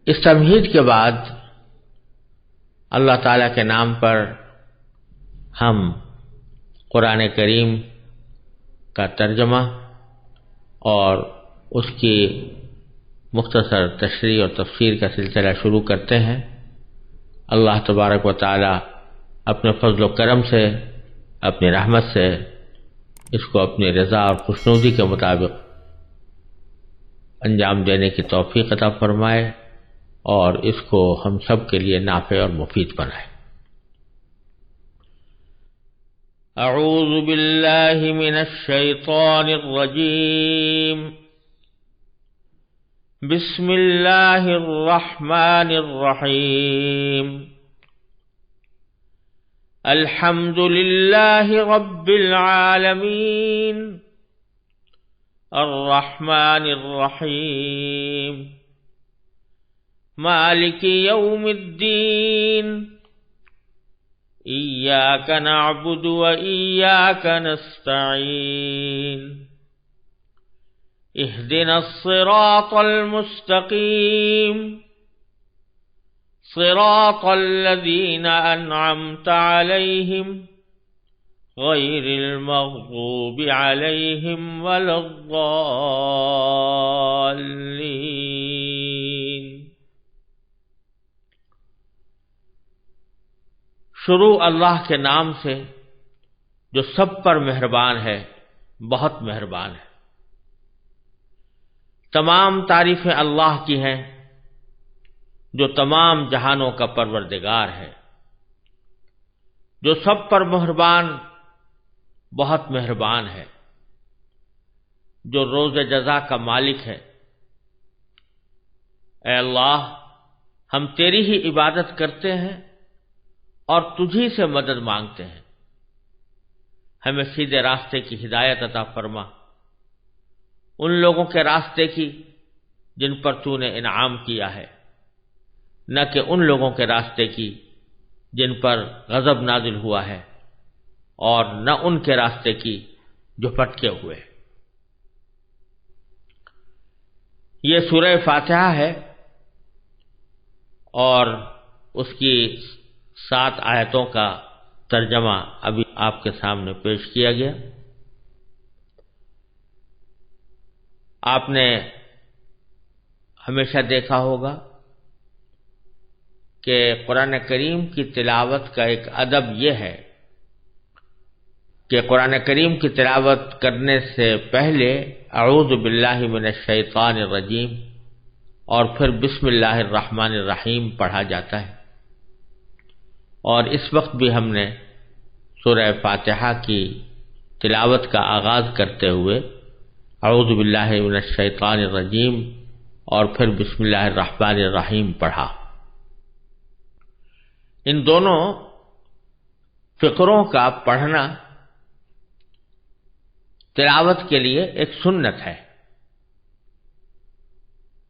اس تمہید کے بعد اللہ تعالیٰ کے نام پر ہم قرآن کریم کا ترجمہ اور اس کی مختصر تشریح اور تفسیر کا سلسلہ شروع کرتے ہیں۔ اللہ تبارک و تعالیٰ اپنے فضل و کرم سے، اپنی رحمت سے اس کو اپنی رضا اور خوشنودی کے مطابق انجام دینے کی توفیق عطا فرمائے اور اس کو ہم سب کے لیے نافع اور مفید بنائے۔ اعوذ باللہ من الشیطان الرجیم، بسم اللہ الرحمن الرحیم، الحمد للہ رب العالمین، الرحمن الرحیم، مالک یوم الدین، ایاک نعبد و ایاک نستعین، اہدنا الصراط المستقیم، صراط الذین انعمت علیہم غیر المغضوب علیہم ولا الضالین۔ شروع اللہ کے نام سے جو سب پر مہربان ہے، بہت مہربان ہے۔ تمام تعریفیں اللہ کی ہیں جو تمام جہانوں کا پروردگار ہے، جو سب پر مہربان، بہت مہربان ہے، جو روز جزا کا مالک ہے۔ اے اللہ، ہم تیری ہی عبادت کرتے ہیں اور تجھی سے مدد مانگتے ہیں۔ ہمیں سیدھے راستے کی ہدایت عطا فرما، ان لوگوں کے راستے کی جن پر تو نے انعام کیا ہے، نہ کہ ان لوگوں کے راستے کی جن پر غضب نازل ہوا ہے، اور نہ ان کے راستے کی جو پھٹکے ہوئے۔ یہ سورہ فاتحہ ہے اور اس کی 7 آیتوں کا ترجمہ ابھی آپ کے سامنے پیش کیا گیا۔ آپ نے ہمیشہ دیکھا ہوگا کہ قرآن کریم کی تلاوت کا ایک ادب یہ ہے کہ قرآن کریم کی تلاوت کرنے سے پہلے اعوذ باللہ من الشیطان الرجیم اور پھر بسم اللہ الرحمن الرحیم پڑھا جاتا ہے، اور اس وقت بھی ہم نے سورہ فاتحہ کی تلاوت کا آغاز کرتے ہوئے اعوذ باللہ من الشیطان الرجیم اور پھر بسم اللہ الرحمن الرحیم پڑھا۔ ان دونوں فقروں کا پڑھنا تلاوت کے لیے ایک سنت ہے۔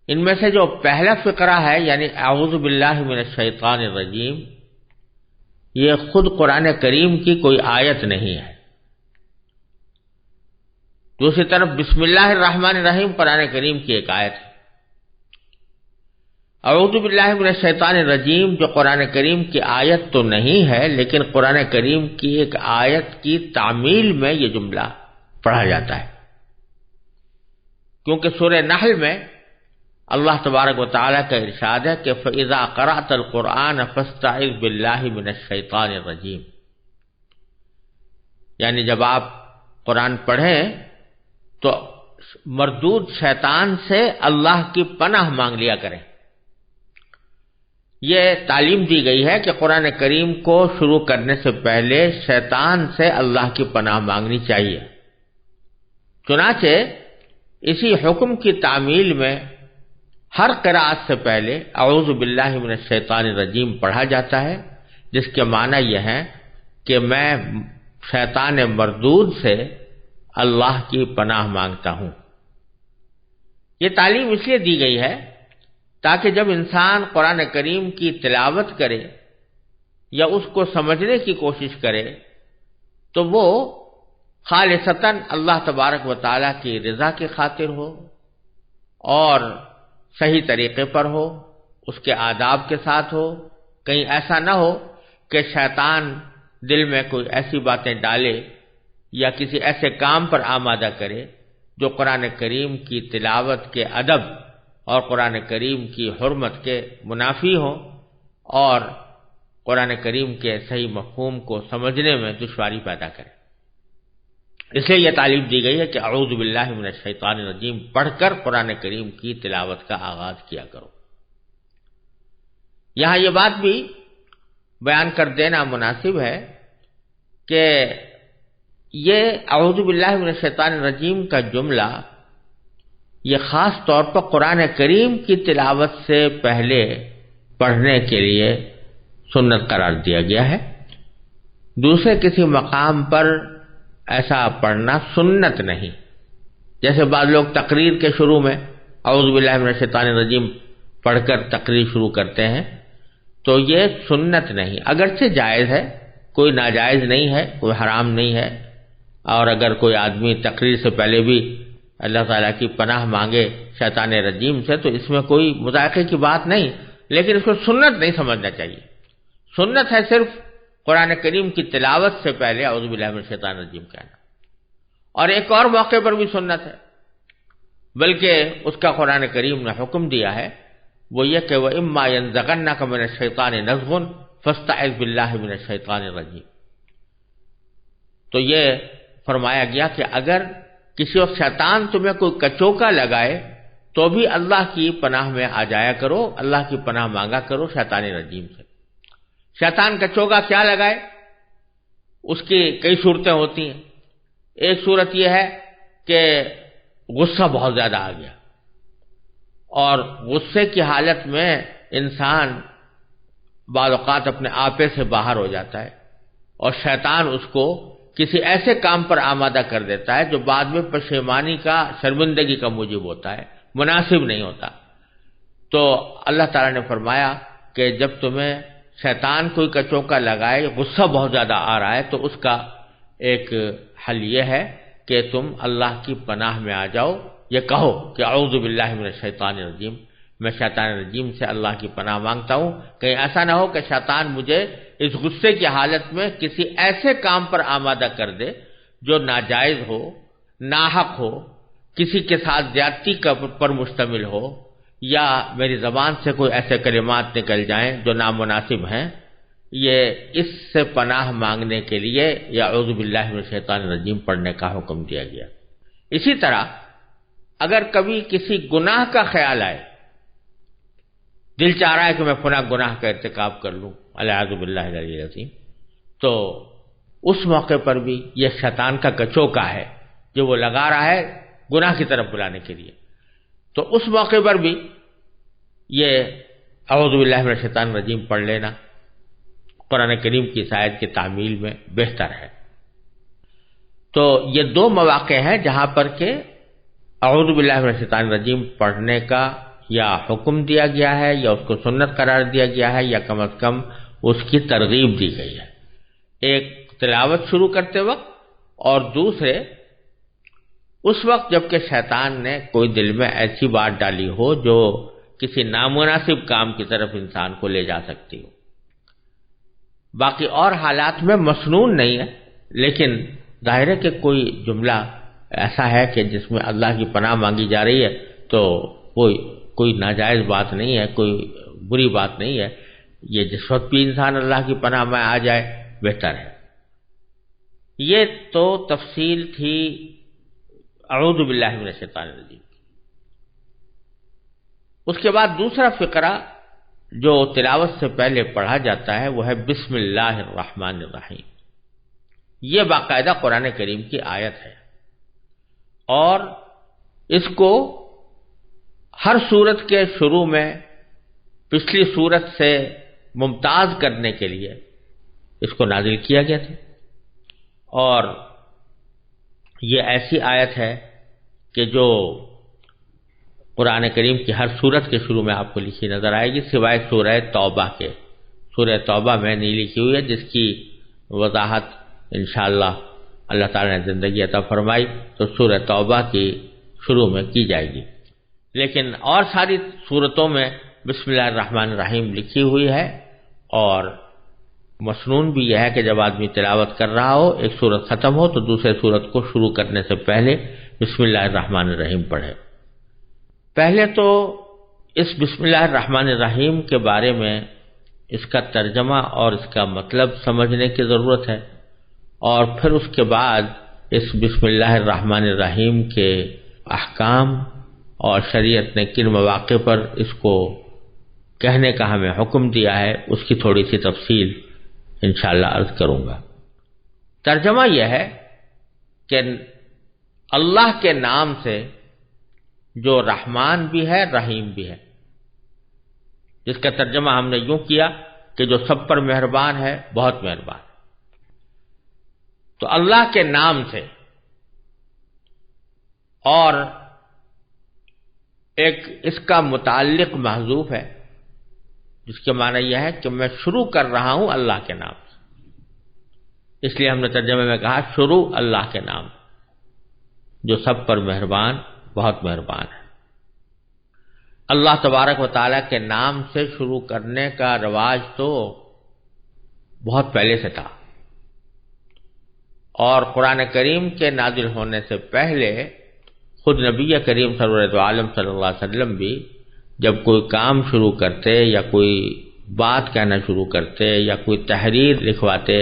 ان میں سے جو پہلا فقرہ ہے یعنی اعوذ باللہ من الشیطان الرجیم، یہ خود قرآن کریم کی کوئی آیت نہیں ہے۔ دوسری طرف بسم اللہ الرحمن الرحیم قرآن کریم کی ایک آیت ہے۔ اعوذ باللہ من الشیطان الرجیم جو قرآن کریم کی آیت تو نہیں ہے، لیکن قرآن کریم کی ایک آیت کی تعمیل میں یہ جملہ پڑھا جاتا ہے، کیونکہ سورہ نحل میں اللہ تبارک و تعالیٰ کا ارشاد ہے کہ فَإِذَا قَرَأْتَ الْقُرْآنَ فَاسْتَعِذْ بِاللَّهِ مِنَ الشَّيْطَانِ الرَّجِيمِ، یعنی جب آپ قرآن پڑھیں تو مردود شیطان سے اللہ کی پناہ مانگ لیا کریں۔ یہ تعلیم دی گئی ہے کہ قرآن کریم کو شروع کرنے سے پہلے شیطان سے اللہ کی پناہ مانگنی چاہیے۔ چنانچہ اسی حکم کی تعمیل میں ہر قرأت سے پہلے اعوذ باللہ من الشیطان الرجیم پڑھا جاتا ہے، جس کے معنی یہ ہے کہ میں شیطان مردود سے اللہ کی پناہ مانگتا ہوں۔ یہ تعلیم اس لیے دی گئی ہے تاکہ جب انسان قرآن کریم کی تلاوت کرے یا اس کو سمجھنے کی کوشش کرے تو وہ خالصتاً اللہ تبارک و تعالیٰ کی رضا کی خاطر ہو اور صحیح طریقے پر ہو، اس کے آداب کے ساتھ ہو، کہیں ایسا نہ ہو کہ شیطان دل میں کوئی ایسی باتیں ڈالے یا کسی ایسے کام پر آمادہ کرے جو قرآن کریم کی تلاوت کے ادب اور قرآن کریم کی حرمت کے منافی ہوں اور قرآن کریم کے صحیح مفہوم کو سمجھنے میں دشواری پیدا کرے۔ اس لیے یہ تعلیم دی گئی ہے کہ اعوذ باللہ من الشیطان الرجیم پڑھ کر قرآن کریم کی تلاوت کا آغاز کیا کرو۔ یہاں یہ بات بھی بیان کر دینا مناسب ہے کہ یہ اعوذ باللہ من الشیطان الرجیم کا جملہ یہ خاص طور پر قرآن کریم کی تلاوت سے پہلے پڑھنے کے لیے سنت قرار دیا گیا ہے۔ دوسرے کسی مقام پر ایسا پڑھنا سنت نہیں، جیسے بعض لوگ تقریر کے شروع میں اعوذ باللہ من الشیطان الرجیم پڑھ کر تقریر شروع کرتے ہیں، تو یہ سنت نہیں، اگرچہ جائز ہے، کوئی ناجائز نہیں ہے، کوئی حرام نہیں ہے، اور اگر کوئی آدمی تقریر سے پہلے بھی اللہ تعالیٰ کی پناہ مانگے شیطان رجیم سے تو اس میں کوئی مذائقے کی بات نہیں، لیکن اس کو سنت نہیں سمجھنا چاہیے۔ سنت ہے صرف قرآن کریم کی تلاوت سے پہلے اعوذ باللہ من الشیطان الرجیم کہنا، اور ایک اور موقع پر بھی سنت ہے، بلکہ اس کا قرآن کریم نے حکم دیا ہے، وہ یہ کہ وَإِمَّا يَنزَغَنَّكَ مِنَ الشَّيْطَانِ نَزْغٌ فَاسْتَعِذْ بِاللَّهِ مِنَ الشَّيْطَانِ الرَّجِيمِ۔ تو یہ فرمایا گیا کہ اگر کسی وقت شیطان تمہیں کوئی کچوکا لگائے تو بھی اللہ کی پناہ میں آ جایا کرو، اللہ کی پناہ مانگا کرو شیطان رجیم سے۔ شیطان کچوکا کیا لگائے، اس کی کئی صورتیں ہوتی ہیں۔ ایک صورت یہ ہے کہ غصہ بہت زیادہ آ گیا، اور غصے کی حالت میں انسان بعض اوقات اپنے آپے سے باہر ہو جاتا ہے، اور شیطان اس کو کسی ایسے کام پر آمادہ کر دیتا ہے جو بعد میں پشیمانی کا، شرمندگی کا موجب ہوتا ہے، مناسب نہیں ہوتا۔ تو اللہ تعالیٰ نے فرمایا کہ جب تمہیں شیطان کوئی کچوکا لگائے، غصہ بہت زیادہ آ رہا ہے، تو اس کا ایک حل یہ ہے کہ تم اللہ کی پناہ میں آ جاؤ، یہ کہو کہ اعوذ باللہ من الشیطان الرجیم، میں شیطان الرجیم سے اللہ کی پناہ مانگتا ہوں، کہیں ایسا نہ ہو کہ شیطان مجھے اس غصے کی حالت میں کسی ایسے کام پر آمادہ کر دے جو ناجائز ہو، ناحق ہو، کسی کے ساتھ زیادتی پر مشتمل ہو، یا میری زبان سے کوئی ایسے کلمات نکل جائیں جو نامناسب ہیں۔ یہ اس سے پناہ مانگنے کے لیے یا اعوذ باللہ من الشیطان الرجیم پڑھنے کا حکم دیا گیا۔ اسی طرح اگر کبھی کسی گناہ کا خیال آئے، دل چاہ رہا ہے کہ میں فلاں گناہ کا ارتکاب کر لوں، اعوذ باللہ العلی العظیم، تو اس موقع پر بھی یہ شیطان کا کچوکا ہے جو وہ لگا رہا ہے گناہ کی طرف بلانے کے لیے، تو اس موقع پر بھی یہ اعوذ باللہ من الشیطان الرجیم پڑھ لینا قرآن کریم کی آیت کی تعمیل میں بہتر ہے۔ تو یہ دو مواقع ہیں جہاں پر کہ اعوذ باللہ من الشیطان الرجیم پڑھنے کا یا حکم دیا گیا ہے، یا اس کو سنت قرار دیا گیا ہے، یا کم از کم اس کی ترغیب دی گئی ہے، ایک تلاوت شروع کرتے وقت، اور دوسرے اس وقت جب کہ شیطان نے کوئی دل میں ایسی بات ڈالی ہو جو کسی نامناسب کام کی طرف انسان کو لے جا سکتی ہو۔ باقی اور حالات میں مسنون نہیں ہے، لیکن ظاہر ہے کہ کوئی جملہ ایسا ہے کہ جس میں اللہ کی پناہ مانگی جا رہی ہے تو کوئی ناجائز بات نہیں ہے، کوئی بری بات نہیں ہے، یہ جس وقت بھی انسان اللہ کی پناہ میں آ جائے بہتر ہے۔ یہ تو تفصیل تھی اعوذ باللہ من الشیطان الرجیم۔ اس کے بعد دوسرا فقرہ جو تلاوت سے پہلے پڑھا جاتا ہے وہ ہے بسم اللہ الرحمن الرحیم۔ یہ باقاعدہ قرآن کریم کی آیت ہے، اور اس کو ہر سورت کے شروع میں پچھلی سورت سے ممتاز کرنے کے لیے اس کو نازل کیا گیا تھا، اور یہ ایسی آیت ہے کہ جو قرآن کریم کی ہر سورت کے شروع میں آپ کو لکھی نظر آئے گی، سوائے سورہ توبہ کے۔ سورہ توبہ میں نہیں لکھی ہوئی ہے، جس کی وضاحت انشاءاللہ اللہ تعالیٰ نے زندگی عطا فرمائی تو سورہ توبہ کی شروع میں کی جائے گی، لیکن اور ساری سورتوں میں بسم اللہ الرحمن الرحیم لکھی ہوئی ہے، اور مسنون بھی یہ ہے کہ جب آدمی تلاوت کر رہا ہو، ایک سورت ختم ہو تو دوسرے سورت کو شروع کرنے سے پہلے بسم اللہ الرحمن الرحیم پڑھے۔ پہلے تو اس بسم اللہ الرحمن الرحیم کے بارے میں اس کا ترجمہ اور اس کا مطلب سمجھنے کی ضرورت ہے، اور پھر اس کے بعد اس بسم اللہ الرحمن الرحیم کے احکام اور شریعت نے کن مواقع پر اس کو کہنے کا ہمیں حکم دیا ہے، اس کی تھوڑی سی تفصیل انشاءاللہ عرض کروں گا۔ ترجمہ یہ ہے کہ اللہ کے نام سے جو رحمان بھی ہے رحیم بھی ہے، جس کا ترجمہ ہم نے یوں کیا کہ جو سب پر مہربان ہے، بہت مہربان۔ تو اللہ کے نام سے، اور ایک اس کا متعلق محذوف ہے جس کے معنی یہ ہے کہ میں شروع کر رہا ہوں اللہ کے نام سے، اس لیے ہم نے ترجمے میں کہا شروع اللہ کے نام، جو سب پر مہربان بہت مہربان ہے۔ اللہ تبارک و تعالیٰ کے نام سے شروع کرنے کا رواج تو بہت پہلے سے تھا، اور قرآن کریم کے نازل ہونے سے پہلے خود نبی کریم سرور عالم صلی اللہ علیہ وسلم بھی جب کوئی کام شروع کرتے یا کوئی بات کہنا شروع کرتے یا کوئی تحریر لکھواتے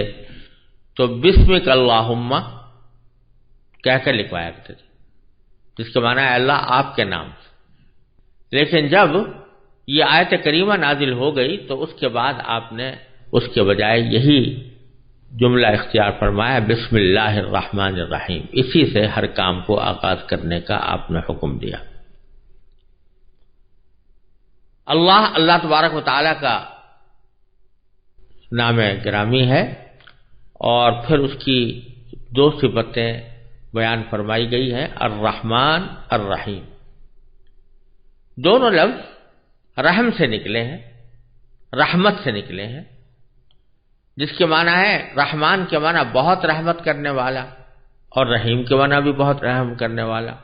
تو بسمک اللہم کہہ کر لکھوایا کرتے تھے، جس کے معنی ہے اللہ آپ کے نام سے۔ لیکن جب یہ آیت کریمہ نازل ہو گئی تو اس کے بعد آپ نے اس کے بجائے یہی جملہ اختیار فرمایا، بسم اللہ الرحمن الرحیم، اسی سے ہر کام کو آغاز کرنے کا آپ نے حکم دیا۔ اللہ تبارک و تعالیٰ کا نام گرامی ہے، اور پھر اس کی دو صفتیں بیان فرمائی گئی ہیں، الرحمن الرحیم۔ دونوں لفظ رحم سے نکلے ہیں، رحمت سے نکلے ہیں، جس کے معنی ہے رحمان کے معنی بہت رحمت کرنے والا، اور رحیم کے معنی بھی بہت رحم کرنے والا۔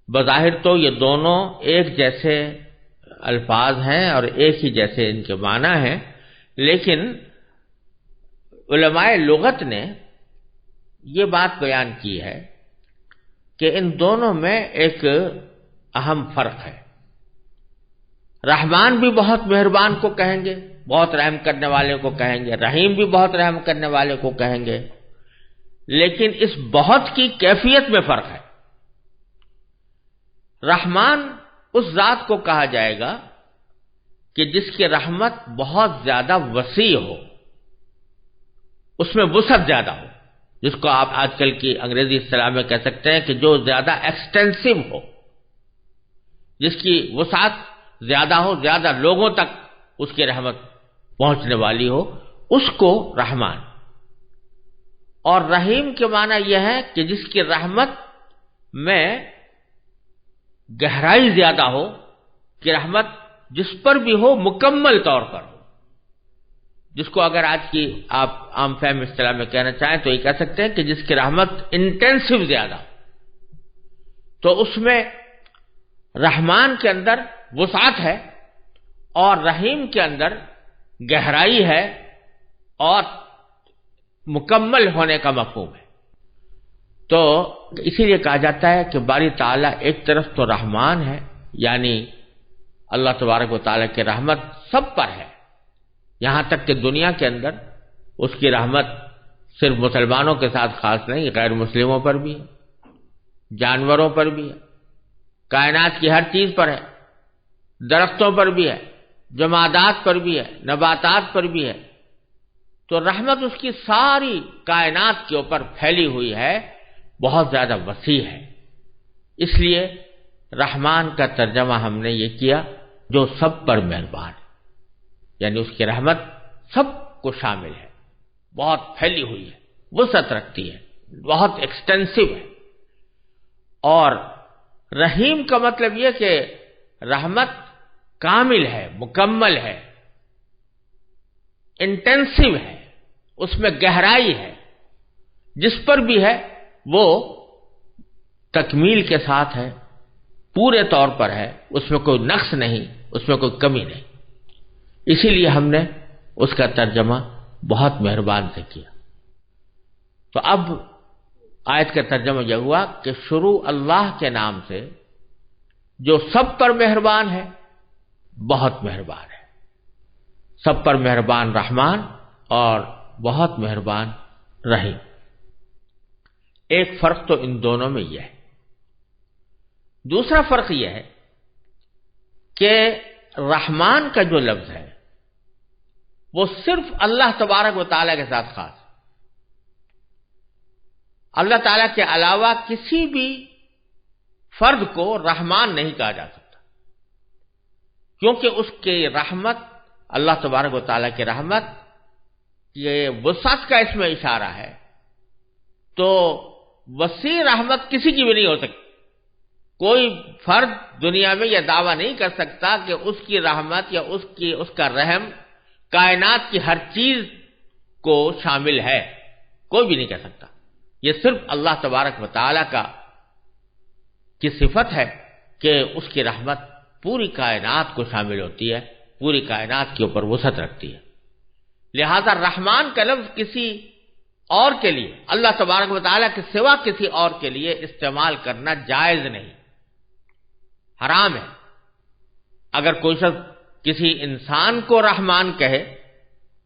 بظاہر تو یہ دونوں ایک جیسے الفاظ ہیں اور ایک ہی جیسے ان کے معنی ہیں، لیکن علماء لغت نے یہ بات بیان کی ہے کہ ان دونوں میں ایک اہم فرق ہے۔ رحمان بھی بہت مہربان کو کہیں گے، بہت رحم کرنے والے کو کہیں گے، رحیم بھی بہت رحم کرنے والے کو کہیں گے، لیکن اس بہت کی کیفیت میں فرق ہے۔ رحمان اس ذات کو کہا جائے گا کہ جس کی رحمت بہت زیادہ وسیع ہو، اس میں وسعت زیادہ ہو، جس کو آپ آج کل کی انگریزی اصطلاح میں کہہ سکتے ہیں کہ جو زیادہ ایکسٹینسو ہو، جس کی وسعت زیادہ ہو، زیادہ لوگوں تک اس کی رحمت پہنچنے والی ہو، اس کو رحمان۔ اور رحیم کے معنی یہ ہے کہ جس کی رحمت میں گہرائی زیادہ ہو، کہ رحمت جس پر بھی ہو مکمل طور پر ہو، جس کو اگر آج کی آپ عام فہم اصطلاح میں کہنا چاہیں تو یہ کہہ سکتے ہیں کہ جس کی رحمت انٹینسو زیادہ ہو، تو اس میں رحمان کے اندر وسعت ہے اور رحیم کے اندر گہرائی ہے اور مکمل ہونے کا مفہوم ہے۔ تو اسی لیے کہا جاتا ہے کہ باری تعالیٰ ایک طرف تو رحمان ہے، یعنی اللہ تبارک و تعالیٰ کی رحمت سب پر ہے، یہاں تک کہ دنیا کے اندر اس کی رحمت صرف مسلمانوں کے ساتھ خاص نہیں، غیر مسلموں پر بھی ہے، جانوروں پر بھی ہے، کائنات کی ہر چیز پر ہے، درختوں پر بھی ہے، جمادات پر بھی ہے، نباتات پر بھی ہے۔ تو رحمت اس کی ساری کائنات کے اوپر پھیلی ہوئی ہے، بہت زیادہ وسیع ہے۔ اس لیے رحمان کا ترجمہ ہم نے یہ کیا جو سب پر مہربان ہے، یعنی اس کی رحمت سب کو شامل ہے، بہت پھیلی ہوئی ہے، وسعت رکھتی ہے، بہت ایکسٹینسو ہے۔ اور رحیم کا مطلب یہ کہ رحمت کامل ہے، مکمل ہے، انٹینسو ہے، اس میں گہرائی ہے، جس پر بھی ہے وہ تکمیل کے ساتھ ہے، پورے طور پر ہے، اس میں کوئی نقص نہیں، اس میں کوئی کمی نہیں، اسی لیے ہم نے اس کا ترجمہ بہت مہربان سے کیا۔ تو اب آیت کا ترجمہ یہ ہوا کہ شروع اللہ کے نام سے جو سب پر مہربان ہے، بہت مہربان ہے، سب پر مہربان رحمان اور بہت مہربان رحیم۔ ایک فرق تو ان دونوں میں یہ ہے۔ دوسرا فرق یہ ہے کہ رحمان کا جو لفظ ہے وہ صرف اللہ تبارک و تعالیٰ کے ساتھ خاص ہے۔ اللہ تعالیٰ کے علاوہ کسی بھی فرد کو رحمان نہیں کہا جا سکتا، کیونکہ اس کی رحمت، اللہ تبارک و تعالیٰ کی رحمت، یہ وسعت کا اس میں اشارہ ہے، تو وسیع رحمت کسی کی بھی نہیں ہو سکتی۔ کوئی فرد دنیا میں یہ دعویٰ نہیں کر سکتا کہ اس کی رحمت یا اس کا رحم کائنات کی ہر چیز کو شامل ہے، کوئی بھی نہیں کہہ سکتا۔ یہ صرف اللہ تبارک و تعالیٰ کی صفت ہے کہ اس کی رحمت پوری کائنات کو شامل ہوتی ہے، پوری کائنات کے اوپر وسعت رکھتی ہے۔ لہذا رحمان کا لفظ کسی اور کے لیے، اللہ تبارک و تعالیٰ کے سوا کسی اور کے لیے استعمال کرنا جائز نہیں، حرام ہے۔ اگر کوئی شخص کسی انسان کو رحمان کہے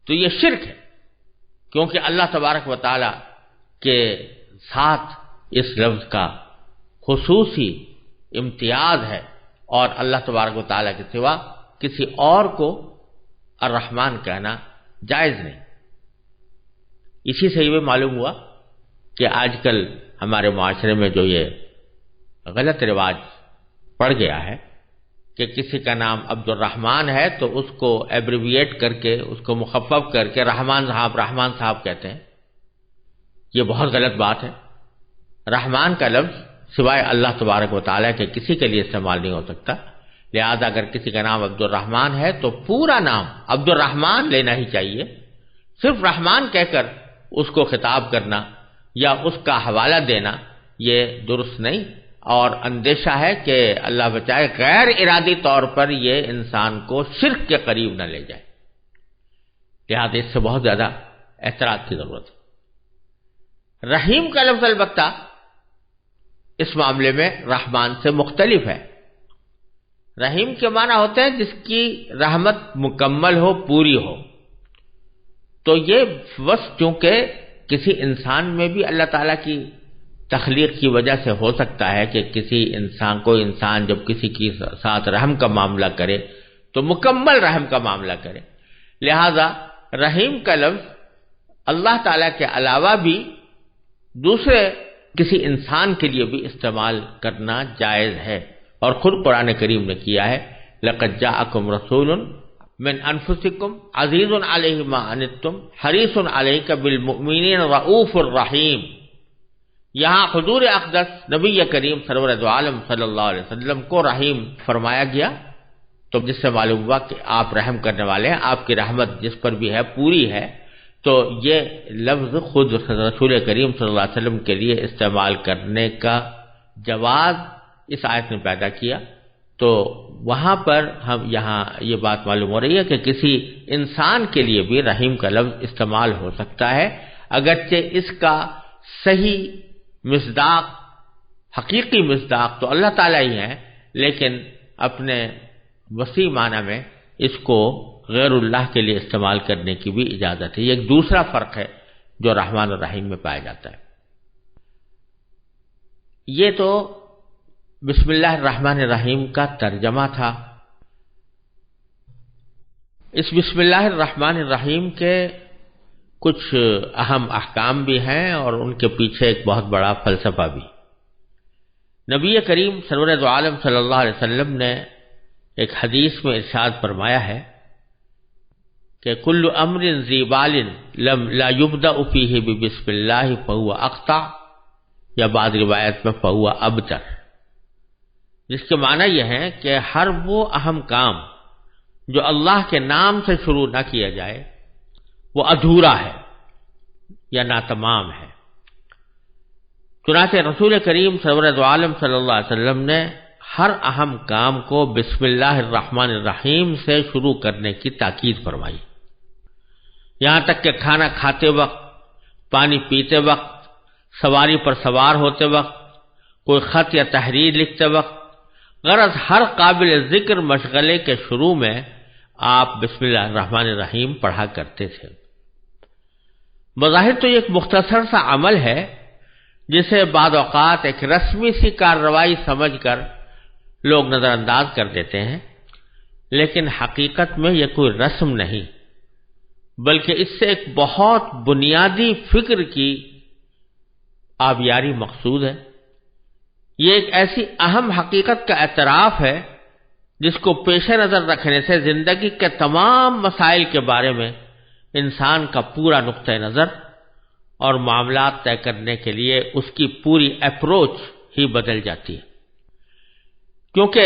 تو یہ شرک ہے، کیونکہ اللہ تبارک و تعالیٰ کے ساتھ اس لفظ کا خصوصی امتیاز ہے، اور اللہ تبارک و تعالیٰ کے سوا کسی اور کو الرحمن کہنا جائز نہیں۔ اسی سے یہ معلوم ہوا کہ آج کل ہمارے معاشرے میں جو یہ غلط رواج پڑ گیا ہے کہ کسی کا نام عبد الرحمن ہے تو اس کو ایبریویٹ کر کے، اس کو مخفف کر کے رحمان صاحب کہتے ہیں، یہ بہت غلط بات ہے۔ رحمان کا لفظ سوائے اللہ تبارک و تعالیٰ کے کسی کے لیے استعمال نہیں ہو سکتا، لہذا اگر کسی کا نام عبد الرحمن ہے تو پورا نام عبد الرحمن لینا ہی چاہیے، صرف رحمان کہہ کر اس کو خطاب کرنا یا اس کا حوالہ دینا یہ درست نہیں، اور اندیشہ ہے کہ اللہ بچائے غیر ارادی طور پر یہ انسان کو شرک کے قریب نہ لے جائے، لہذا اس سے بہت زیادہ احتیاط کی ضرورت ہے۔ رحیم کا لفظ البتہ اس معاملے میں رحمان سے مختلف ہے۔ رحیم کے معنی ہوتے ہیں جس کی رحمت مکمل ہو، پوری ہو، تو یہ وصف چونکہ کسی انسان میں بھی اللہ تعالیٰ کی تخلیق کی وجہ سے ہو سکتا ہے کہ کوئی انسان جب کسی کے ساتھ رحم کا معاملہ کرے تو مکمل رحم کا معاملہ کرے، لہذا رحیم کا لفظ اللہ تعالیٰ کے علاوہ بھی دوسرے کسی انسان کے لیے بھی استعمال کرنا جائز ہے، اور خود قرآن کریم نے کیا ہے، لَقَدْ جَاءَكُمْ رَسُولٌ مِّنْ أَنفُسِكُمْ عَزِيزٌ عَلَيْهِ مَا عَنِتُّمْ حَرِيصٌ عَلَيْكَ بِالْمُؤْمِنِينَ رَءُوفٌ رَحِيمٌ۔ یہاں حضور اقدس نبی کریم سرور دو عالم صلی اللہ علیہ وسلم کو رحیم فرمایا گیا، تو جس سے معلوم ہوا کہ آپ رحم کرنے والے ہیں، آپ کی رحمت جس پر بھی ہے پوری ہے، تو یہ لفظ خود رسول کریم صلی اللہ علیہ وسلم کے لیے استعمال کرنے کا جواز اس آیت نے پیدا کیا۔ تو وہاں پر یہاں یہ بات معلوم ہو رہی ہے کہ کسی انسان کے لیے بھی رحیم کا لفظ استعمال ہو سکتا ہے، اگرچہ اس کا صحیح مصداق، حقیقی مصداق تو اللہ تعالیٰ ہی ہے، لیکن اپنے وسیع معنی میں اس کو غیر اللہ کے لیے استعمال کرنے کی بھی اجازت ہے۔ یہ ایک دوسرا فرق ہے جو رحمان اور رحیم میں پایا جاتا ہے۔ یہ تو بسم اللہ الرحمن الرحیم کا ترجمہ تھا۔ اس بسم اللہ الرحمن الرحیم کے کچھ اہم احکام بھی ہیں اور ان کے پیچھے ایک بہت بڑا فلسفہ بھی۔ نبی کریم سرور دو عالم صلی اللہ علیہ وسلم نے ایک حدیث میں ارشاد فرمایا ہے کہ کل امر ذی بال لا یبدأ فیہ بسم اللہ فہو اقطع، یا بعض روایت میں فہو ابتر، جس کے معنی یہ ہے کہ ہر وہ اہم کام جو اللہ کے نام سے شروع نہ کیا جائے وہ ادھورا ہے یا ناتمام ہے۔ چنانچہ رسول کریم سرور دو عالم صلی اللہ علیہ وسلم نے ہر اہم کام کو بسم اللہ الرحمن الرحیم سے شروع کرنے کی تاکید فرمائی، یہاں تک کہ کھانا کھاتے وقت، پانی پیتے وقت، سواری پر سوار ہوتے وقت، کوئی خط یا تحریر لکھتے وقت، غرض ہر قابل ذکر مشغلے کے شروع میں آپ بسم اللہ الرحمن الرحیم پڑھا کرتے تھے۔ بظاہر تو یہ ایک مختصر سا عمل ہے جسے بعض اوقات ایک رسمی سی کارروائی سمجھ کر لوگ نظر انداز کر دیتے ہیں، لیکن حقیقت میں یہ کوئی رسم نہیں، بلکہ اس سے ایک بہت بنیادی فکر کی آبیاری مقصود ہے۔ یہ ایک ایسی اہم حقیقت کا اعتراف ہے جس کو پیش نظر رکھنے سے زندگی کے تمام مسائل کے بارے میں انسان کا پورا نقطہ نظر اور معاملات طے کرنے کے لیے اس کی پوری اپروچ ہی بدل جاتی ہے، کیونکہ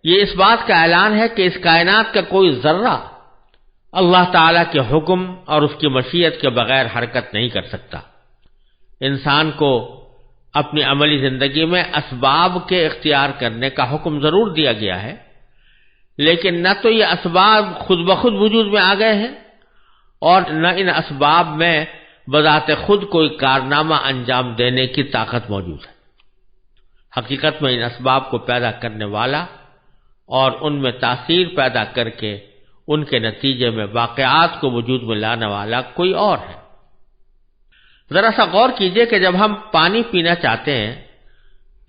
یہ اس بات کا اعلان ہے کہ اس کائنات کا کوئی ذرہ اللہ تعالیٰ کے حکم اور اس کی مشیت کے بغیر حرکت نہیں کر سکتا۔ انسان کو اپنی عملی زندگی میں اسباب کے اختیار کرنے کا حکم ضرور دیا گیا ہے، لیکن نہ تو یہ اسباب خود بخود وجود میں آ گئے ہیں اور نہ ان اسباب میں بذات خود کوئی کارنامہ انجام دینے کی طاقت موجود ہے۔ حقیقت میں ان اسباب کو پیدا کرنے والا اور ان میں تاثیر پیدا کر کے ان کے نتیجے میں واقعات کو وجود میں لانے والا کوئی اور ہے۔ ذرا سا غور کیجئے کہ جب ہم پانی پینا چاہتے ہیں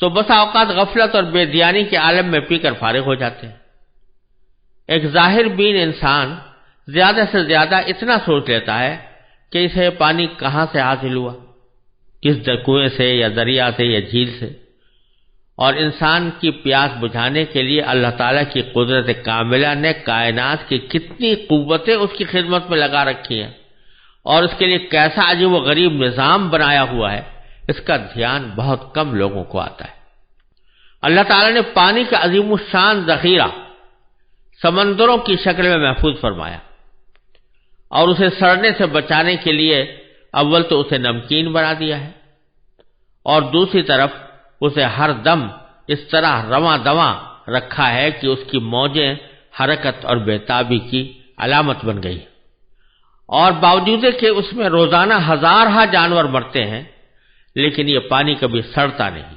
تو بسا اوقات غفلت اور بے دیانی کے عالم میں پی کر فارغ ہو جاتے ہیں۔ ایک ظاہر بین انسان زیادہ سے زیادہ اتنا سوچ لیتا ہے کہ اسے پانی کہاں سے حاصل ہوا، کس کنویں سے یا دریا سے یا جھیل سے، اور انسان کی پیاس بجھانے کے لیے اللہ تعالیٰ کی قدرت کاملہ نے کائنات کی کتنی قوتیں اس کی خدمت میں لگا رکھی ہیں اور اس کے لیے کیسا عجیب و غریب نظام بنایا ہوا ہے، اس کا دھیان بہت کم لوگوں کو آتا ہے۔ اللہ تعالیٰ نے پانی کا عظیم الشان ذخیرہ سمندروں کی شکل میں محفوظ فرمایا اور اسے سڑنے سے بچانے کے لیے اول تو اسے نمکین بنا دیا ہے اور دوسری طرف اسے ہر دم اس طرح رواں دواں رکھا ہے کہ اس کی موجیں حرکت اور بےتابی کی علامت بن گئی، اور باوجود کہ اس میں روزانہ ہزارہ جانور مرتے ہیں لیکن یہ پانی کبھی سڑتا نہیں۔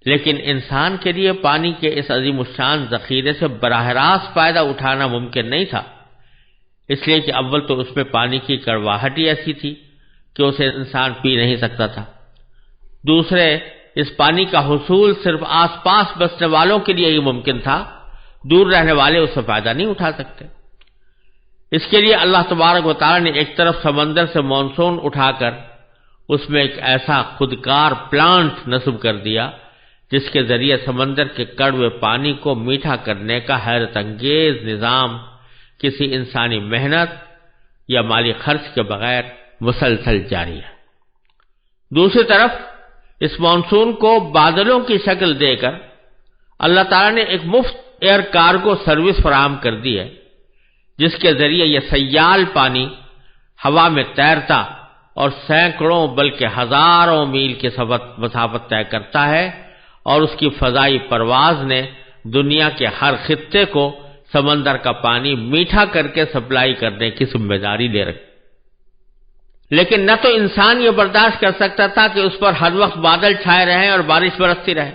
لیکن انسان کے لیے پانی کے اس عظیم الشان ذخیرے سے براہ راست فائدہ اٹھانا ممکن نہیں تھا، اس لیے کہ اول تو اس میں پانی کی کڑواہٹ ہی ایسی تھی کہ اسے انسان پی نہیں سکتا تھا، دوسرے اس پانی کا حصول صرف آس پاس بسنے والوں کے لیے ہی ممکن تھا، دور رہنے والے اس سے فائدہ نہیں اٹھا سکتے۔ اس کے لیے اللہ تبارک و تعالی نے ایک طرف سمندر سے مانسون اٹھا کر اس میں ایک ایسا خودکار پلانٹ نصب کر دیا جس کے ذریعے سمندر کے کڑوے پانی کو میٹھا کرنے کا حیرت انگیز نظام کسی انسانی محنت یا مالی خرچ کے بغیر مسلسل جاری ہے۔ دوسری طرف اس مانسون کو بادلوں کی شکل دے کر اللہ تعالیٰ نے ایک مفت ایئر کارگو سروس فراہم کر دی ہے جس کے ذریعے یہ سیال پانی ہوا میں تیرتا اور سینکڑوں بلکہ ہزاروں میل کی مسافت طے کرتا ہے، اور اس کی فضائی پرواز نے دنیا کے ہر خطے کو سمندر کا پانی میٹھا کر کے سپلائی کرنے کی ذمہ داری لے رکھی۔ لیکن نہ تو انسان یہ برداشت کر سکتا تھا کہ اس پر ہر وقت بادل چھائے رہیں اور بارش برستی رہے،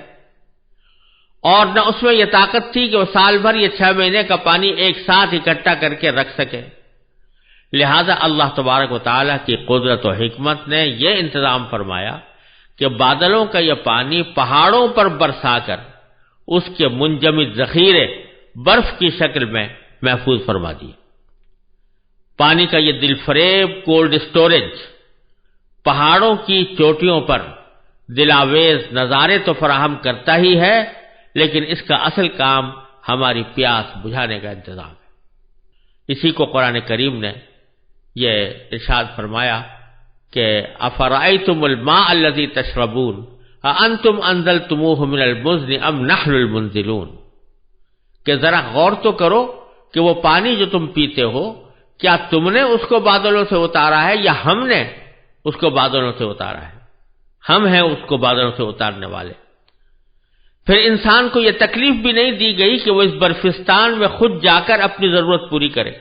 اور نہ اس میں یہ طاقت تھی کہ وہ سال بھر یہ 6 مہینے کا پانی ایک ساتھ اکٹھا کر کے رکھ سکے۔ لہذا اللہ تبارک و تعالیٰ کی قدرت و حکمت نے یہ انتظام فرمایا کہ بادلوں کا یہ پانی پہاڑوں پر برسا کر اس کے منجمد ذخیرے برف کی شکل میں محفوظ فرما دیے۔ پانی کا یہ دل فریب کولڈ سٹوریج پہاڑوں کی چوٹیوں پر دلاویز نظارے تو فراہم کرتا ہی ہے، لیکن اس کا اصل کام ہماری پیاس بجھانے کا انتظام ہے۔ اسی کو قرآن کریم نے یہ ارشاد فرمایا کہ افرأیتم الماء الذی تشربون اانتم انزلتموہ من المزن ام نحن المنزلون، کہ ذرا غور تو کرو کہ وہ پانی جو تم پیتے ہو کیا تم نے اس کو بادلوں سے اتارا ہے یا ہم نے اس کو بادلوں سے اتارا ہے؟ ہم ہیں اس کو بادلوں سے اتارنے والے۔ پھر انسان کو یہ تکلیف بھی نہیں دی گئی کہ وہ اس برفستان میں خود جا کر اپنی ضرورت پوری کرے،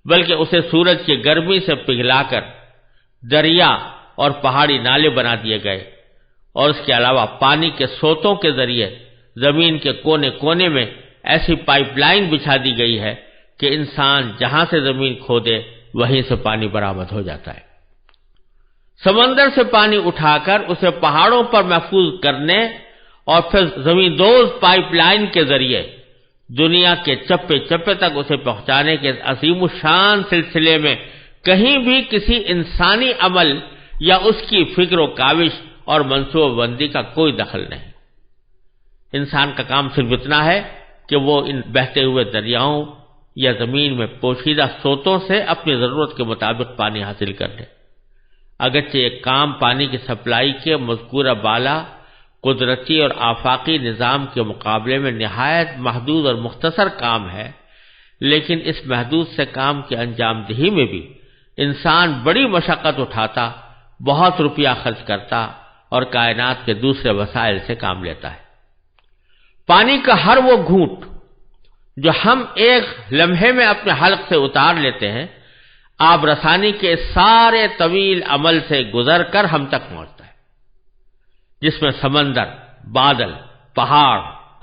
بلکہ اسے سورج کی گرمی سے پگھلا کر دریا اور پہاڑی نالے بنا دیے گئے، اور اس کے علاوہ پانی کے سوتوں کے ذریعے زمین کے کونے کونے میں ایسی پائپ لائن بچھا دی گئی ہے کہ انسان جہاں سے زمین کھودے وہیں سے پانی برآمد ہو جاتا ہے۔ سمندر سے پانی اٹھا کر اسے پہاڑوں پر محفوظ کرنے اور پھر زمین دوز پائپ لائن کے ذریعے دنیا کے چپے چپے تک اسے پہنچانے کے عظیم الشان سلسلے میں کہیں بھی کسی انسانی عمل یا اس کی فکر و کاوش اور منصوبہ بندی کا کوئی دخل نہیں۔ انسان کا کام صرف اتنا ہے کہ وہ ان بہتے ہوئے دریاؤں یا زمین میں پوشیدہ سوتوں سے اپنی ضرورت کے مطابق پانی حاصل کر لے۔ اگرچہ یہ کام پانی کی سپلائی کے مذکورہ بالا قدرتی اور آفاقی نظام کے مقابلے میں نہایت محدود اور مختصر کام ہے، لیکن اس محدود سے کام کی انجام دہی میں بھی انسان بڑی مشقت اٹھاتا، بہت روپیہ خرچ کرتا اور کائنات کے دوسرے وسائل سے کام لیتا ہے۔ پانی کا ہر وہ گھونٹ جو ہم ایک لمحے میں اپنے حلق سے اتار لیتے ہیں، آب رسانی کے سارے طویل عمل سے گزر کر ہم تک پہنچتا ہے، جس میں سمندر، بادل، پہاڑ،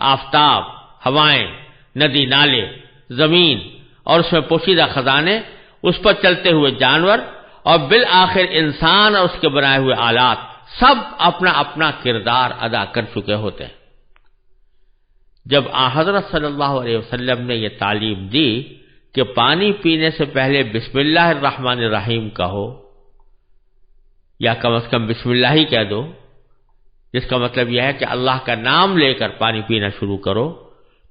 آفتاب، ہوائیں، ندی نالے، زمین اور اس میں پوشیدہ خزانے، اس پر چلتے ہوئے جانور اور بالآخر انسان اور اس کے بنائے ہوئے آلات سب اپنا اپنا کردار ادا کر چکے ہوتے ہیں۔ جب حضرت صلی اللہ علیہ وسلم نے یہ تعلیم دی کہ پانی پینے سے پہلے بسم اللہ الرحمن الرحیم کہو، یا کم از کم بسم اللہ ہی کہہ دو، جس کا مطلب یہ ہے کہ اللہ کا نام لے کر پانی پینا شروع کرو،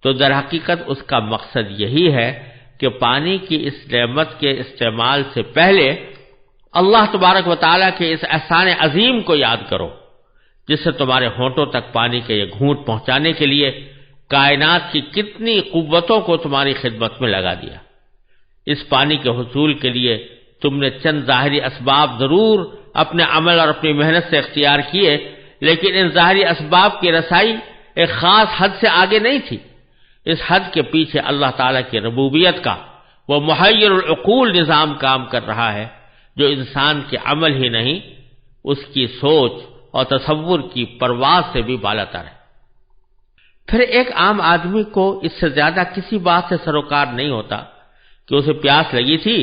تو در حقیقت اس کا مقصد یہی ہے کہ پانی کی اس نعمت کے استعمال سے پہلے اللہ تبارک و تعالیٰ کے اس احسان عظیم کو یاد کرو، جس سے تمہارے ہونٹوں تک پانی کے یہ گھونٹ پہنچانے کے لیے کائنات کی کتنی قوتوں کو تمہاری خدمت میں لگا دیا۔ اس پانی کے حصول کے لیے تم نے چند ظاہری اسباب ضرور اپنے عمل اور اپنی محنت سے اختیار کیے، لیکن ان ظاہری اسباب کی رسائی ایک خاص حد سے آگے نہیں تھی۔ اس حد کے پیچھے اللہ تعالیٰ کی ربوبیت کا وہ محیر العقول نظام کام کر رہا ہے، جو انسان کے عمل ہی نہیں، اس کی سوچ اور تصور کی پرواز سے بھی بالاتر ہے۔ پھر ایک عام آدمی کو اس سے زیادہ کسی بات سے سروکار نہیں ہوتا کہ اسے پیاس لگی تھی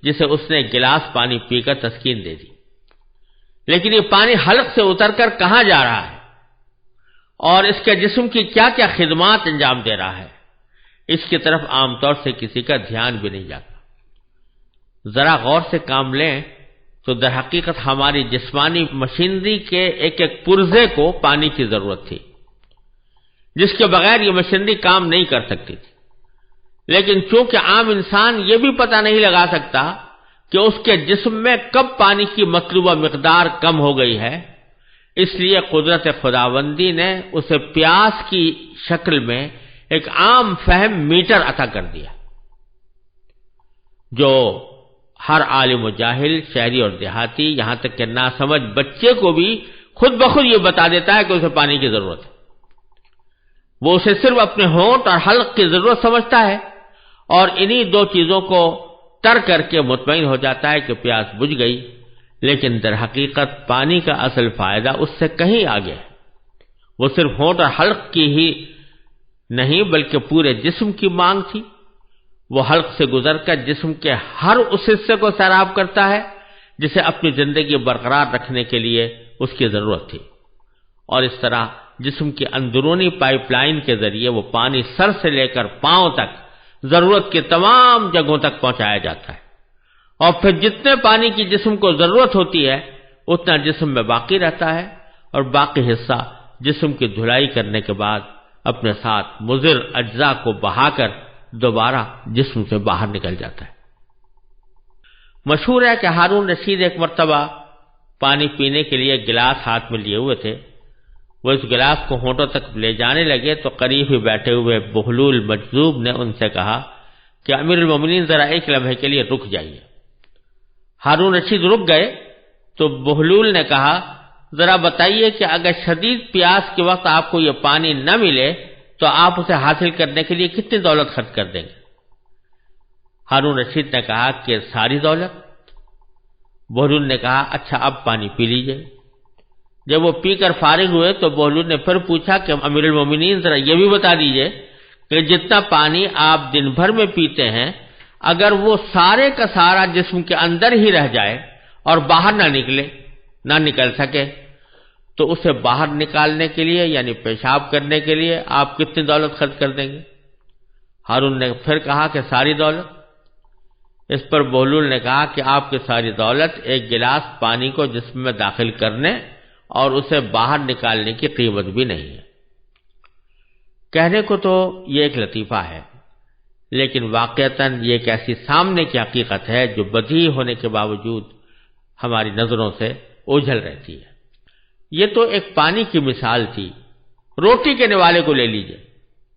جسے اس نے ایک گلاس پانی پی کر تسکین دے دی، لیکن یہ پانی حلق سے اتر کر کہاں جا رہا ہے اور اس کے جسم کی کیا کیا خدمات انجام دے رہا ہے، اس کی طرف عام طور سے کسی کا دھیان بھی نہیں جاتا۔ ذرا غور سے کام لیں تو در حقیقت ہماری جسمانی مشینری کے ایک ایک پرزے کو پانی کی ضرورت تھی، جس کے بغیر یہ مشینری کام نہیں کر سکتی تھی، لیکن چونکہ عام انسان یہ بھی پتہ نہیں لگا سکتا کہ اس کے جسم میں کب پانی کی مطلوبہ مقدار کم ہو گئی ہے، اس لیے قدرت خداوندی نے اسے پیاس کی شکل میں ایک عام فہم میٹر عطا کر دیا، جو ہر عالم و جاہل، شہری اور دیہاتی، یہاں تک کہ ناسمجھ بچے کو بھی خود بخود یہ بتا دیتا ہے کہ اسے پانی کی ضرورت ہے۔ وہ اسے صرف اپنے ہونٹ اور حلق کی ضرورت سمجھتا ہے اور انہی دو چیزوں کو تر کر کے مطمئن ہو جاتا ہے کہ پیاس بجھ گئی، لیکن در حقیقت پانی کا اصل فائدہ اس سے کہیں آگے ہے۔ وہ صرف ہونٹ اور حلق کی ہی نہیں بلکہ پورے جسم کی مانگ تھی۔ وہ حلق سے گزر کر جسم کے ہر اس حصے کو سیراب کرتا ہے جسے اپنی زندگی برقرار رکھنے کے لیے اس کی ضرورت تھی، اور اس طرح جسم کی اندرونی پائپ لائن کے ذریعے وہ پانی سر سے لے کر پاؤں تک ضرورت کی تمام جگہوں تک پہنچایا جاتا ہے، اور پھر جتنے پانی کی جسم کو ضرورت ہوتی ہے اتنا جسم میں باقی رہتا ہے، اور باقی حصہ جسم کی دھلائی کرنے کے بعد اپنے ساتھ مضر اجزاء کو بہا کر دوبارہ جسم سے باہر نکل جاتا ہے۔ مشہور ہے کہ ہارون رشید ایک مرتبہ پانی پینے کے لیے گلاس ہاتھ میں لیے ہوئے تھے۔ وہ اس گلاس کو ہونٹوں تک لے جانے لگے تو قریب ہی بیٹھے ہوئے بہلول مجذوب نے ان سے کہا کہ امیر المومنین ذرا ایک لمحے کے لیے رک جائیے۔ ہارون رشید رک گئے تو بہلول نے کہا ذرا بتائیے کہ اگر شدید پیاس کے وقت آپ کو یہ پانی نہ ملے تو آپ اسے حاصل کرنے کے لیے کتنی دولت خرچ کر دیں گے؟ ہارون رشید نے کہا کہ ساری دولت۔ بہلول نے کہا اچھا اب پانی پی لیجئے۔ جب وہ پی کر فارغ ہوئے تو بہلول نے پھر پوچھا کہ امیر المومنین ذرا یہ بھی بتا دیجئے کہ جتنا پانی آپ دن بھر میں پیتے ہیں اگر وہ سارے کا سارا جسم کے اندر ہی رہ جائے اور باہر نہ نکل سکے تو اسے باہر نکالنے کے لیے یعنی پیشاب کرنے کے لیے آپ کتنی دولت خرچ کر دیں گے؟ ہارون نے پھر کہا کہ ساری دولت۔ اس پر بہلول نے کہا کہ آپ کی ساری دولت ایک گلاس پانی کو جسم میں داخل کرنے اور اسے باہر نکالنے کی قیمت بھی نہیں ہے۔ کہنے کو تو یہ ایک لطیفہ ہے، لیکن واقعتاً یہ ایک ایسی سامنے کی حقیقت ہے جو بدیہی ہونے کے باوجود ہماری نظروں سے اوجھل رہتی ہے۔ یہ تو ایک پانی کی مثال تھی۔ روٹی کے نوالے کو لے لیجئے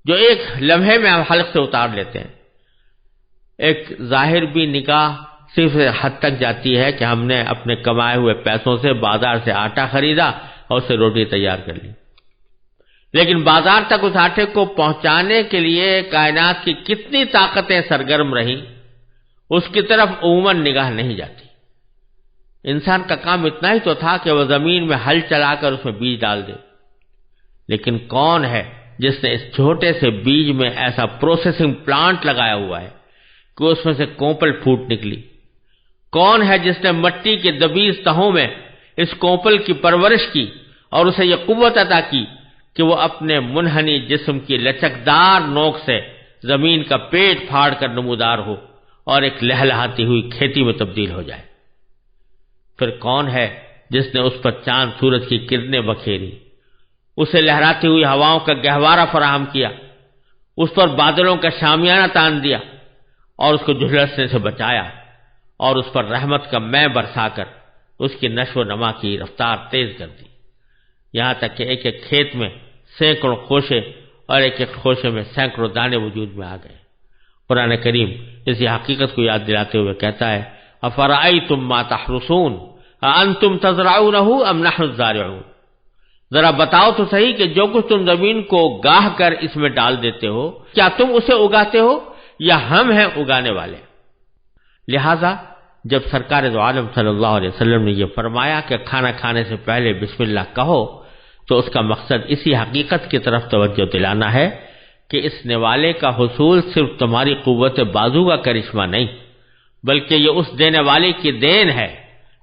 جو ایک لمحے میں ہم حلق سے اتار لیتے ہیں۔ ایک ظاہر بھی نگاہ صرف حد تک جاتی ہے کہ ہم نے اپنے کمائے ہوئے پیسوں سے بازار سے آٹا خریدا اور اسے روٹی تیار کر لی، لیکن بازار تک اس آٹے کو پہنچانے کے لیے کائنات کی کتنی طاقتیں سرگرم رہیں اس کی طرف عموماً نگاہ نہیں جاتی۔ انسان کا کام اتنا ہی تو تھا کہ وہ زمین میں ہل چلا کر اس میں بیج ڈال دے، لیکن کون ہے جس نے اس چھوٹے سے بیج میں ایسا پروسیسنگ پلانٹ لگایا ہوا ہے کہ اس میں سے کوپل پھوٹ نکلی؟ کون ہے جس نے مٹی کے دبیز تہوں میں اس کوپل کی پرورش کی اور اسے یہ قوت عطا کی کہ وہ اپنے منحنی جسم کی لچکدار نوک سے زمین کا پیٹ پھاڑ کر نمودار ہو اور ایک لہلہاتی ہوئی کھیتی میں تبدیل ہو جائے؟ پھر کون ہے جس نے اس پر چاند سورج کی کرنیں بکھیری، اسے لہراتی ہوئی ہواؤں کا گہوارہ فراہم کیا، اس پر بادلوں کا شامیانہ تان دیا اور اس کو جھلسنے سے بچایا اور اس پر رحمت کا مے برسا کر اس کی نشو و نما کی رفتار تیز کر دی، یہاں تک کہ ایک ایک کھیت میں سینکڑوں خوشے اور ایک ایک خوشے میں سینکڑوں دانے وجود میں آ گئے۔ قرآن کریم اسی حقیقت کو یاد دلاتے ہوئے کہتا ہے افرأیتم ما تحرثون اانتم تزرعونہ ام نحن الزارعون، ذرا بتاؤ تو صحیح کہ جو کچھ تم زمین کو گاہ کر اس میں ڈال دیتے ہو کیا تم اسے اگاتے ہو یا ہم ہیں اگانے والے؟ لہذا جب سرکار دو عالم صلی اللہ علیہ وسلم نے یہ فرمایا کہ کھانا کھانے سے پہلے بسم اللہ کہو تو اس کا مقصد اسی حقیقت کی طرف توجہ دلانا ہے کہ اس نوالے کا حصول صرف تمہاری قوت بازو کا کرشمہ نہیں بلکہ یہ اس دینے والے کی دین ہے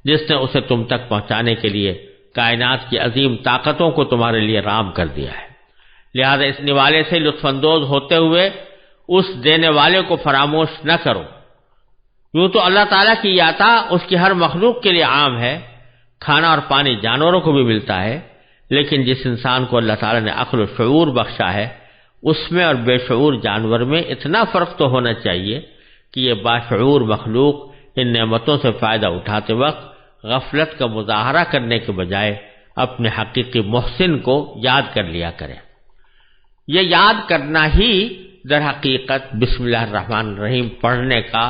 جس نے اسے تم تک پہنچانے کے لیے کائنات کی عظیم طاقتوں کو تمہارے لیے رام کر دیا ہے۔ لہذا اس نوالے سے لطف اندوز ہوتے ہوئے اس دینے والے کو فراموش نہ کرو۔ یوں تو اللہ تعالیٰ کی یہ عطا اس کی ہر مخلوق کے لیے عام ہے، کھانا اور پانی جانوروں کو بھی ملتا ہے، لیکن جس انسان کو اللہ تعالیٰ نے عقل و شعور بخشا ہے اس میں اور بے شعور جانور میں اتنا فرق تو ہونا چاہیے کہ یہ باشعور مخلوق ان نعمتوں سے فائدہ اٹھاتے وقت غفلت کا مظاہرہ کرنے کے بجائے اپنے حقیقی محسن کو یاد کر لیا کرے۔ یہ یاد کرنا ہی در حقیقت بسم اللہ الرحمن الرحیم پڑھنے کا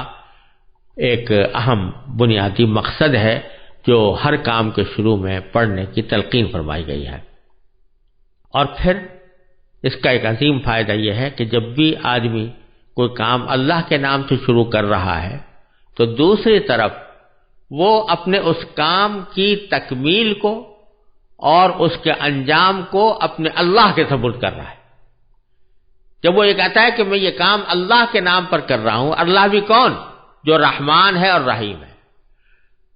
ایک اہم بنیادی مقصد ہے جو ہر کام کے شروع میں پڑھنے کی تلقین فرمائی گئی ہے۔ اور پھر اس کا ایک عظیم فائدہ یہ ہے کہ جب بھی آدمی کوئی کام اللہ کے نام سے شروع کر رہا ہے تو دوسری طرف وہ اپنے اس کام کی تکمیل کو اور اس کے انجام کو اپنے اللہ کے سپرد کر رہا ہے۔ جب وہ یہ کہتا ہے کہ میں یہ کام اللہ کے نام پر کر رہا ہوں، اللہ بھی کون؟ جو رحمان ہے اور رحیم ہے،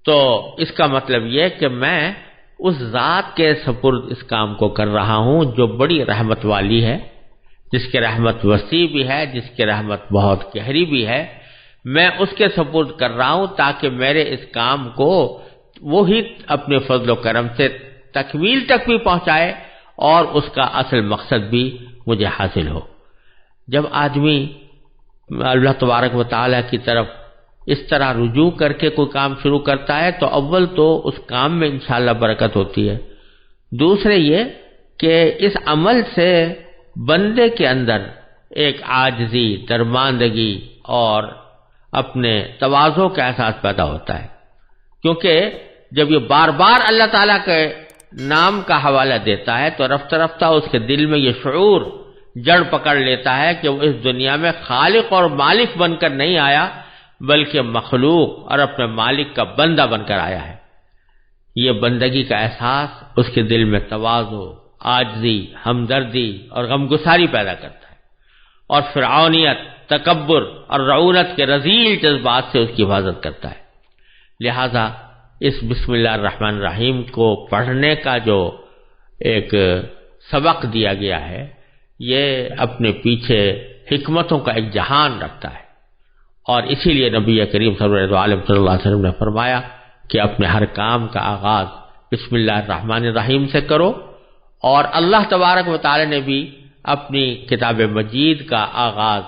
تو اس کا مطلب یہ کہ میں اس ذات کے سپرد اس کام کو کر رہا ہوں جو بڑی رحمت والی ہے، جس کی رحمت وسیع بھی ہے، جس کی رحمت بہت گہری بھی ہے، میں اس کے سپرد کر رہا ہوں تاکہ میرے اس کام کو وہی اپنے فضل و کرم سے تکمیل تک بھی پہنچائے اور اس کا اصل مقصد بھی مجھے حاصل ہو۔ جب آدمی اللہ تبارک و تعالیٰ کی طرف اس طرح رجوع کر کے کوئی کام شروع کرتا ہے تو اول تو اس کام میں انشاءاللہ برکت ہوتی ہے، دوسرے یہ کہ اس عمل سے بندے کے اندر ایک عاجزی، درماندگی اور اپنے تواضع کا احساس پیدا ہوتا ہے، کیونکہ جب یہ بار بار اللہ تعالیٰ کے نام کا حوالہ دیتا ہے تو رفتہ رفتہ اس کے دل میں یہ شعور جڑ پکڑ لیتا ہے کہ وہ اس دنیا میں خالق اور مالک بن کر نہیں آیا بلکہ مخلوق اور اپنے مالک کا بندہ بن کر آیا ہے۔ یہ بندگی کا احساس اس کے دل میں تواضع، عاجزی، ہمدردی اور غمگساری پیدا کرتا ہے، اور فرعونیت، تکبر اور رعونت کے رذیل جذبات سے اس کی حفاظت کرتا ہے۔ لہذا اس بسم اللہ الرحمن الرحیم کو پڑھنے کا جو ایک سبق دیا گیا ہے، یہ اپنے پیچھے حکمتوں کا ایک جہان رکھتا ہے، اور اسی لیے نبی کریم صلی اللہ علیہ وسلم نے فرمایا کہ اپنے ہر کام کا آغاز بسم اللہ الرحمن الرحیم سے کرو، اور اللہ تبارک و تعالی نے بھی اپنی کتاب مجید کا آغاز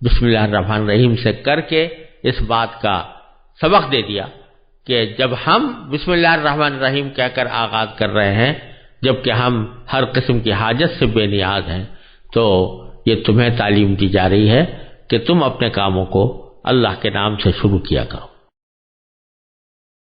بسم اللہ الرحمن الرحیم سے کر کے اس بات کا سبق دے دیا کہ جب ہم بسم اللہ الرحمن الرحیم کہہ کر آغاز کر رہے ہیں جبکہ ہم ہر قسم کی حاجت سے بے نیاز ہیں، تو یہ تمہیں تعلیم دی جا رہی ہے کہ تم اپنے کاموں کو اللہ کے نام سے شروع کیا کرو۔